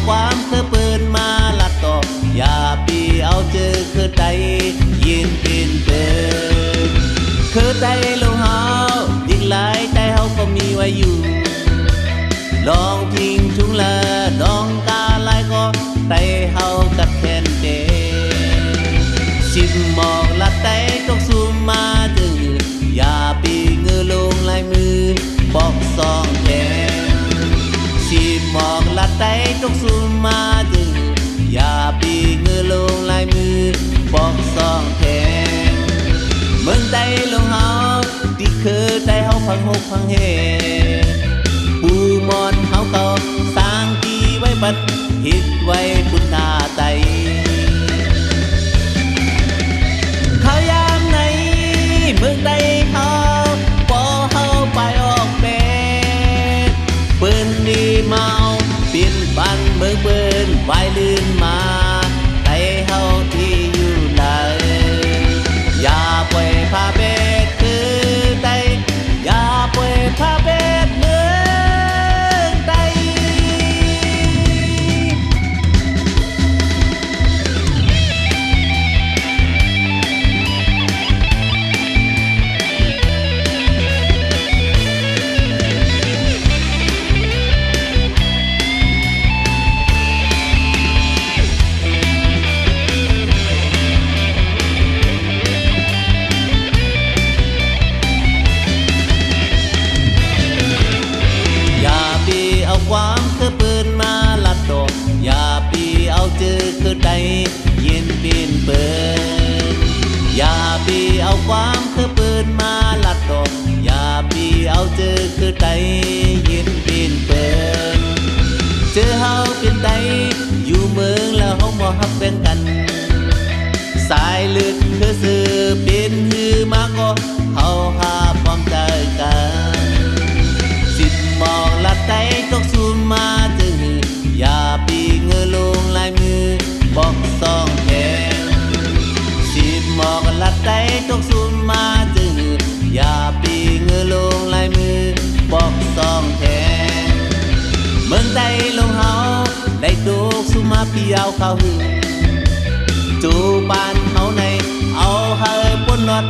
ความคือปืนมาลัดต่ออย่าปีเอาเจอคือใจยินปีนเปิดคือใจลงเฮาอีกหลายใจเฮาก็มีไว้อยู่ลองทิ้งทุ่งละดองกาลายก็ไตเฮากับแทนเตสิบหมอกละไตตกสูมมาจึงอย่าปีเงือลงลายมือบอกซองแทนสิบหมอกละไตตกสูมมาจึงอย่าปีเงือลงลายมือบอกซองแทนเมืองใดลงเฮาที่คือใจเฮาพังหกพังเฮปูมอนเฮาก็สร้างที่ไว้บัดฮิตไว้คุณหน้าใจเขายามไหนเมืองใดเฮาพอเฮาไปออกเบดปืนดีเมาเปลี่ยนบ้านเมืองเบิ้นไว้ลื่นมาไตเฮาที่อยู่ไหนอย่าปล่อยพาเบ็ดคือไตอย่าปล่อยพาเบ็ดเมืองไตความคือปืนมาลัดดอกอย่าปีเอาเจอคือใดยินปีนเปิดอย่าปีเอาความคือปืนมาลัดดอกอย่าปีเอาเจอคือใดยินปีนเปิดเจอเฮาเป็นใดอยู่เมืองแล้วเฮาบ่ฮับแบ่งกันสายเลือดคือสื่อเป็นหือมาก็เฮาหาความใจกันมองละไตตกสูมมาจึงอย่าปีเงือลงลายมือบอกซองแขนสิบมองละไตตกสูมมาจึงอย่าปีเงือลงลายมือบอกซองแขนเมืองใดลงเฮาได้ตกสูมาปีเอาเข้าหือจูบานเฮาในเอาเฮาปนนอด